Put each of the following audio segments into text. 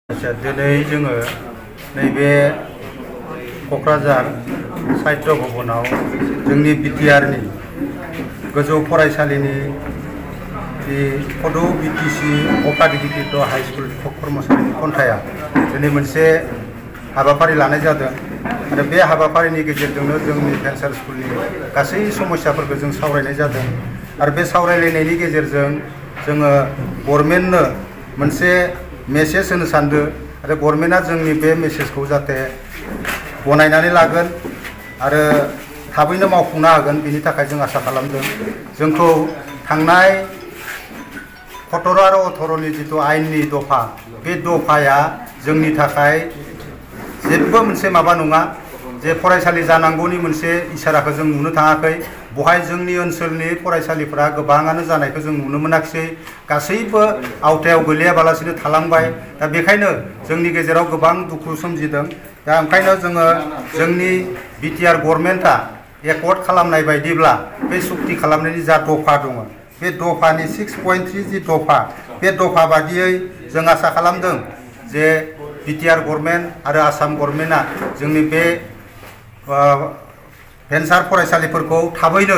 दिनै जोङो नैबे क'क्राझार साहित्य भवनाव जोंनि बिटिआरनि गोजौ फरायसालिनि फद' बिटिसि अपाधिकृत हाई स्कुल कर्मचारिनि खन्थाया दिनै मोनसे हाबाफारि लानाय जादों आरो बे हाबाफारिनि गेजेरजोंनो जोंनि भेन्सार स्कुलनि गासै समस्याफोरखौ जों सावरायनाय जादों आरो बे सावरायलायनायनि गेजेरजों जोङो गभर्नमेन्टनो मोनसे मेसेज होनो सानदों आरो गभर्नमेन्टआ जोंनि बे मेसेजखौ जाहाथे गनायनानै लागोन आरो थाबैनो मावफुंनो हागोन बेनि थाखाय जों आसा खालामदों। जोंखौ थांनाय 17 आरो 18 नि जितु आयेननि दफा बे दफाया जोंनि थाखाय जेबो मोनसे माबा नङा जे फरायसालि जानांगौनि मोनसे इसाराखौ जों नुनो थाङाखै। बहाय जोंनि ओनसोलनि फरायसालिफोरा गोबाङानो जानायखौ जों नुनो मोनाखिसै, गासैबो आवथायाव गोलैयाबालासिनो थालांबाय। दा बेखायनो जोंनि गेजेराव गोबां दुखु सोमजिदों। दा ओंखायनो जोङो जोंनि बिटिआर गभर्नमेन्टआ एकर्ड खालामनाय बायदिब्ला बे सुक्ति खालामनायनि जा दफा दङ बे दफानि 6.3 जि दफा बे दफा बादियै जों आसा खालामदों जे बिटिआर गभर्नमेन्ट आरो आसाम गभर्नमेन्टआ जोंनि बे भेन्सार फरायसालिफोरखौ थाबैनो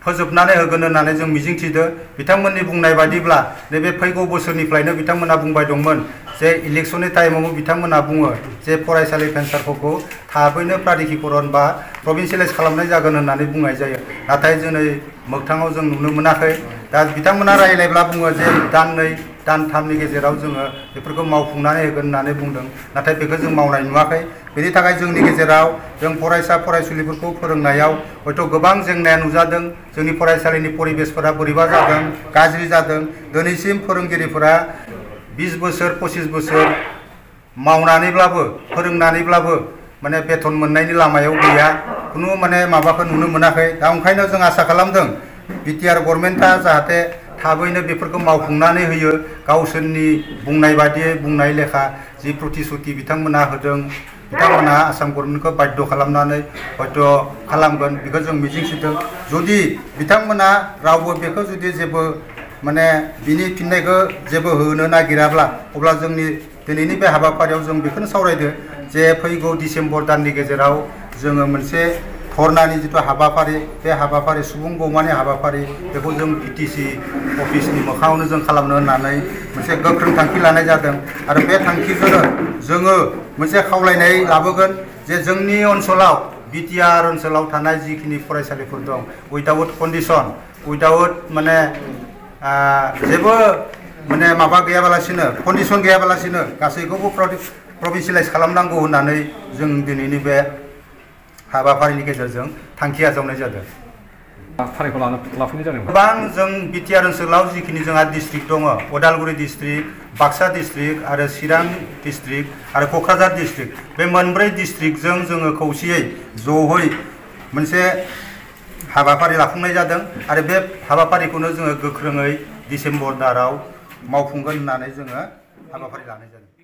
फोजोबनानै होगोन होननानै जों मिजिंथिदों। बिथांमोननि बुंनाय बादिब्ला नैबे फैगौ बोसोरनिफ्रायनो बिथांमोना बुंबाय दंमोन जे इलेक्शननि टाइमाव बिथांमोना बुङो जे फरायसालि भेन्सारफोरखौ थाबैनो प्राधिकरण बा प्रभिन्सियेलाइज खालामनाय जागोन होननानै बुंनाय जायो। नाथाय दिनै मोगथाङाव जों नुनो मोनाखै। दा बिथांमोना रायज्लायब्ला बुङो जे दाननै दानथामनि गेजेराव जोङो बेफोरखौ मावफुंनानै होगोन होननानै बुंदों, नाथाय बेखौ जों मावनाय नुवाखै। बेनि थाखाय जोंनि गेजेराव जों फरायसा फरायसुलिफोरखौ फोरोंनायाव हयथ' गोबां जेंनाया नुजादों। जोंनि फरायसालिनि परिबेसफोरा बोरैबा जादों, गाज्रि जादों। दिनैसिम फोरोंगिरिफोरा 20 बोसोर 25 बोसोर मावनानैब्लाबो फोरोंनानैब्लाबो माने बेथन मोननायनि लामायाव गैया, खुनु माने माबाखौ नुनो मोनाखै। दा ओंखायनो जों आसा खालामदों बिटिआर गभर्नमेन्टआ जाहाथे थाबैनो बेफोरखौ मावफुंनानै होयो। गावसोरनि बुंनाय बादियै बुंनाय लेखा जि प्रतिश्रुति बिथांमोना होदों, बिथांमोना आसाम गभर्नमेन्टखौ बाध्य खालामनानै हयथ' खालामगोन बेखौ जों मिजिंथिदों। जुदि बिथांमोना रावबो बेखौ जुदि जेबो माने बिनि फिननायखौ जेबो होनो नागिराब्ला अब्ला जोंनि दिनैनि बे हाबाफारियाव जों बेखौनो सावरायदो जे फैगौ डिसेम्बर दाननि गेजेराव जोङो मोनसे धर्नानि जितु हाबाफारि बे हाबाफारि सुबुं बौमानि हाबाफारि बेखौ जों बिटिसि अफिसनि मोखाङावनो जों खालामनो होननानै मोनसे गोख्रों थांखि लानाय जादों। आरो बे थांखिखौनो जोङो मोनसे खावलायनाय लाबोगोन जे जोंनि ओनसोलाव बिटिआर ओनसोलाव थानाय जिखिनि फरायसालिफोर दं उइदाउट कन्डिसन उइदाउट माने जेबो माने माबा गैयाबालासिनो कन्डिसन गैयाबालासिनो गासैखौबो प्रभिन्सियेलाइज खालामनांगौ होननानै जों दिनैनि बे हाबाफारिनि गेजेरजों थांखि आजावनाय जादों। गोबां जों बिटिआर ओनसोलाव जिखिनि जोंहा डिस्ट्रिक्ट दङ, उदालगुरि डिस्ट्रिक्ट, बाक्सा डिस्ट्रिक्ट आरो चिरां डिस्ट्रिक्ट आरो क'क्राझार डिस्ट्रिक्ट, बे मोनब्रै डिस्ट्रिक्टजों जोङो खौसेयै जयै मोनसे हाबाफारि लाफुंनाय जादों आरो बे हाबाफारिखौनो जोङो गोख्रोङै डिसेम्बर दानाव मावफुंगोन होननानै जोङो हाबाफारि लानाय जादों।